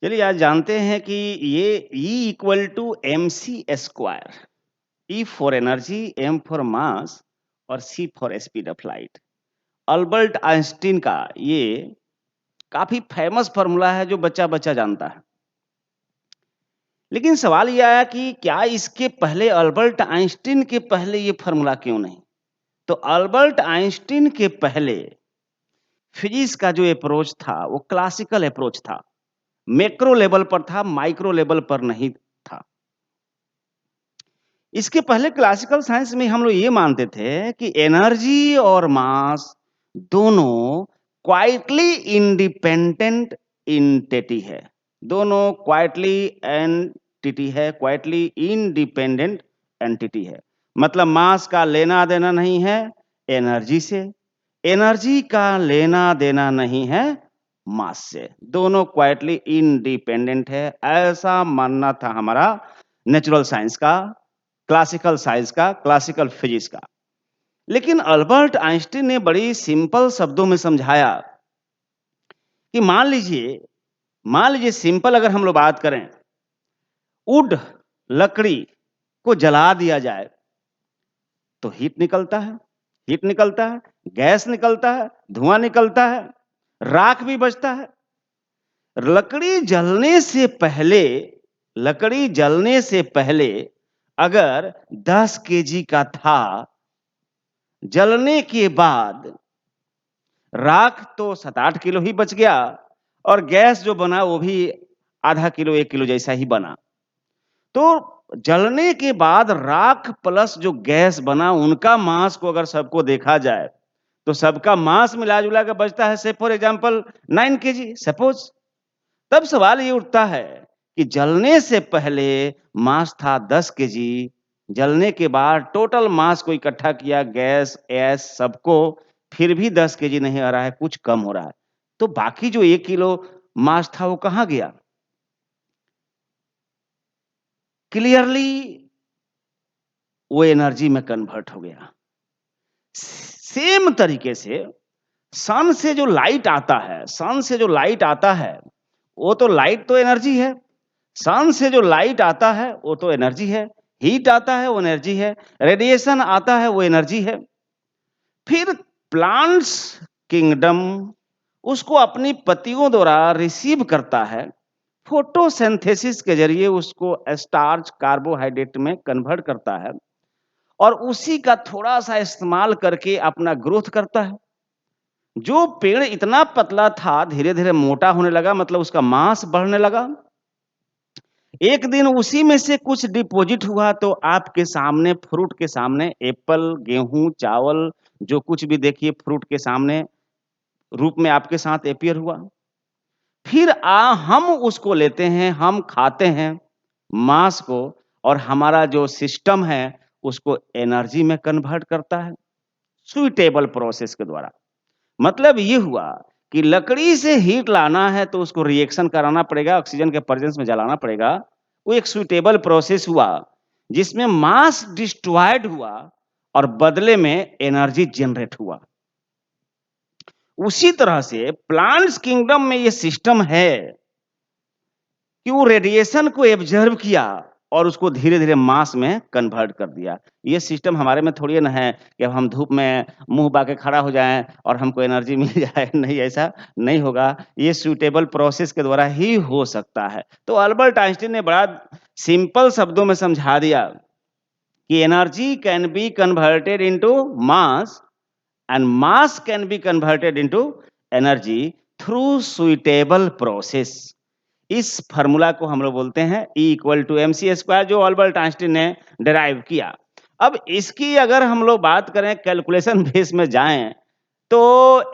चलिए आज जानते हैं कि ये E equal to M C square. E for energy, M for mass और C for speed of light. Albert Einstein का ये काफी फेमस फॉर्मूला है जो बच्चा बच्चा जानता है। लेकिन सवाल ये आया कि क्या इसके पहले अल्बर्ट आइंस्टीन के पहले ये फॉर्मूला क्यों नहीं? तो अल्बर्ट आइंस्टीन के पहले फिजिक्स का जो अप्रोच था वो क्लासिकल अप्रोच था। मैक्रो लेवल पर था, माइक्रो लेवल पर नहीं था। इसके पहले क्लासिकल साइंस में हम लोग ये मानते थे कि एनर्जी और मास दोनों क्वाइटली इंडिपेंडेंट एंटिटी है। दोनों क्वाइटली एंटिटी है, क्वाइटली इंडिपेंडेंट एंटिटी है। मतलब मास का लेना देना नहीं है एनर्जी से, एनर्जी का लेना देना नहीं है मास से। दोनों क्वाइटली इंडिपेंडेंट है, ऐसा मानना था हमारा नेचुरल साइंस का, क्लासिकल साइंस का, क्लासिकल फिजिक्स का। लेकिन अल्बर्ट आइंस्टीन ने बड़ी सिंपल शब्दों में समझाया कि मान लीजिए सिंपल अगर हम लोग बात करें, वुड लकड़ी को जला दिया जाए तो हीट निकलता है, गैस निकलता है, धुआं निकलता है, राख भी बचता है। लकड़ी जलने से पहले लकड़ी जलने से पहले अगर 10 केजी का था, जलने के बाद राख तो 7-8 किलो ही बच गया और गैस जो बना वो भी आधा किलो 1 किलो जैसा ही बना। तो जलने के बाद राख प्लस जो गैस बना उनका मास को अगर सबको देखा जाए तो सबका मास मिला-जुला के बचता है से फॉर एग्जांपल 9 केजी सपोज। तब सवाल ये उठता है कि जलने से पहले मास था 10 केजी, जलने के बाद टोटल मास को इकट्ठा किया गैस, ऐस सबको, फिर भी 10 केजी नहीं आ रहा है, कुछ कम हो रहा है। तो बाकी जो 1 किलो मास था वो कहाँ गया? क्लियरली वो एनर्जी में कन्वर्ट हो गया। सेम तरीके से सन से जो लाइट आता है, वो तो लाइट तो एनर्जी है। सन से जो लाइट आता है वो तो एनर्जी है, हीट आता है वो एनर्जी है, रेडिएशन आता है वो एनर्जी है। फिर प्लांट्स किंगडम उसको अपनी पत्तियों द्वारा रिसीव करता है, फोटोसिंथेसिस के जरिए उसको स्टार्च कार्बोहाइड्रेट में कन्वर्ट करता है और उसी का थोड़ा-सा इस्तेमाल करके अपना ग्रोथ करता है। जो पेड़ इतना पतला था धीरे-धीरे मोटा होने लगा, मतलब उसका मास बढ़ने लगा। एक दिन उसी में से कुछ डिपॉजिट हुआ तो आपके सामने फ्रूट के सामने एप्पल, गेहूँ, चावल जो कुछ भी देखिए फ्रूट के सामने रूप में आपके साथ अपीयर हुआ। फिर हम उसको लेते हैं, हम खाते हैं मांस को और हमारा जो सिस्टम है उसको एनर्जी में कन्वर्ट करता है, सुइटेबल प्रोसेस के द्वारा। मतलब ये हुआ कि लकड़ी से हीट लाना है तो उसको रिएक्शन कराना पड़ेगा, ऑक्सीजन के प्रेजेंस में जलाना पड़ेगा। वो एक सुइटेबल प्रोसेस हुआ जिसमें मास डिस्ट्रॉयड हुआ और बदले में एनर्जी जनरेट हुआ। उसी तरह से प्लांट्स किंगडम में ये सिस्टम है कि वो रेडिएशन को एब्जॉर्ब किया और उसको धीरे-धीरे मास में कन्वर्ट कर दिया। ये सिस्टम हमारे में थोड़ी ना है कि अब हम धूप में मुँह बाके खड़ा हो जाएँ और हमको एनर्जी मिल जाए, नहीं ऐसा नहीं होगा। ये सूटेबल प्रोसेस के द्वारा ही हो सकता है। तो अल्बर्ट आइंस्टीन ने बड़ा सिंपल शब्दों में समझा दिया कि energy can be converted into mass and mass can be converted into energy through suitable process। इस फार्मूला को हम लोग बोलते हैं E equal to M C square, जो अल्बर्ट आइंस्टीन ने डिराइव किया। अब इसकी अगर हम लोग बात करें कैलकुलेशन बेस में जाएं तो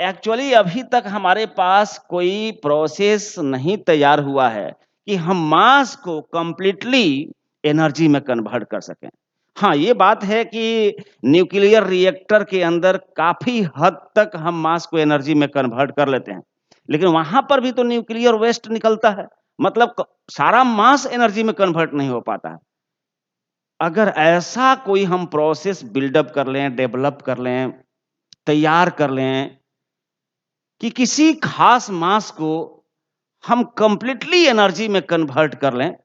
एक्चुअली अभी तक हमारे पास कोई प्रोसेस नहीं तैयार हुआ है कि हम मास को कंप्लीटली एनर्जी में कन्वर्ट कर सकें। हाँ, ये बात है कि न्यूक्लियर रिएक्टर के अंदर काफ़ी हद तक हम मास को एनर्जी में कन्वर्ट कर लेते हैं। लेकिन वहाँ पर भी तो न्यूक्लियर वेस्ट निकलता है। मतलब क सारा मास एनर्जी में कन्वर्ट नहीं हो पाता है। अगर ऐसा कोई हम प्रोसेस बिल्डअप कर लें, डेवलप कर लें, तैयार कर लें कि किसी खास मास को हम कंप्लीटली एनर्जी में कन्वर्ट कर लें,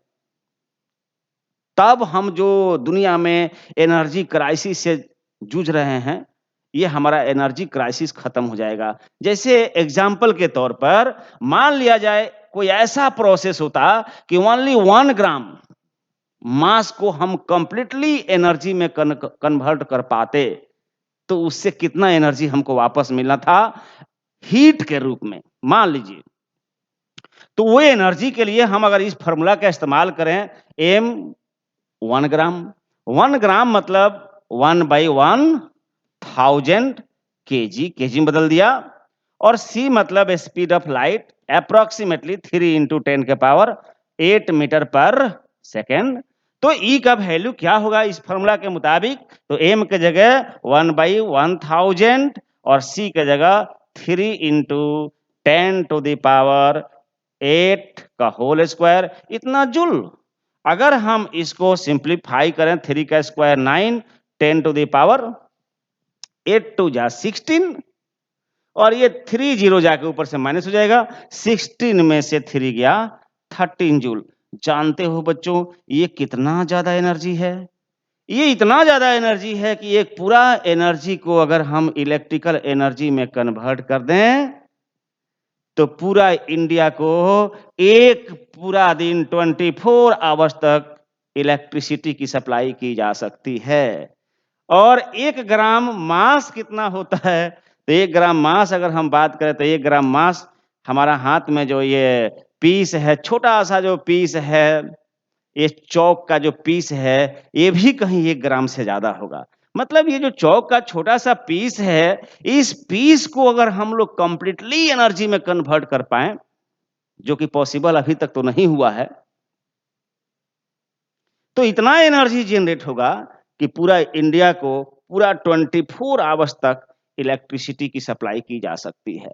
तब हम जो दुनिया में एनर्जी क्राइसिस से जूझ रहे हैं, ये हमारा एनर्जी क्राइसिस खत्म हो जाएगा। जैसे एग्जाम्पल के तौर पर मान लिया जाए कोई ऐसा प्रोसेस होता कि ओनली 1 ग्राम मास को हम कंप्लीटली एनर्जी में कन्वर्ट कर पाते, तो उससे कितना एनर्जी हमको वापस मिलना था हीट के रूप में, मान लीजिए। तो वो एनर्जी के लिए हम अगर इस फार्मूला का इस्तेमाल करें, m 1 ग्राम, 1 ग्राम मतलब 1/1000 केजी, केजी में बदल दिया, और c मतलब speed of light approximately 3 into 10 के पावर 8 मीटर पर सेकेंड। तो E का वैल्यू क्या होगा इस फार्मूला के मुताबिक? तो m के जगह 1/1000 और c के जगह 3 into 10 to the power 8 का होल स्क्वायर, इतना जूल। अगर हम इसको सिंप्लीफाई करें, 3 का स्क्वायर 9, 10 to the power 8 2 जा 16, और ये 3 जीरो जाके ऊपर से माइनस हो जाएगा, 16 में से 3 गया 13 जूल। जानते हो बच्चों, ये कितना ज्यादा एनर्जी है? ये इतना ज्यादा एनर्जी है कि एक पूरा एनर्जी को अगर हम इलेक्ट्रिकल एनर्जी में कन्वर्ट कर दें, तो पूरा इंडिया को एक पूरा दिन 24 आवर्स तक इलेक्ट्रिसिटी की सप्लाई की जा सकती है। और 1 ग्राम मास कितना होता है? तो 1 ग्राम मास अगर हम बात करें, तो 1 ग्राम मास हमारा हाथ में जो ये पीस है, छोटा सा जो पीस है, ये चौक का जो पीस है, ये भी कहीं 1 ग्राम से ज्यादा होगा। मतलब ये जो चौक का छोटा सा पीस है, इस पीस को अगर हम लोग कंप्लीटली एनर्जी में कन्वर्ट कर पाए, जो कि पॉसिबल अभी तक तो नहीं हुआ है, तो इतना एनर्जी जनरेट होगा कि पूरा इंडिया को पूरा 24 आवर्स तक इलेक्ट्रिसिटी की सप्लाई की जा सकती है।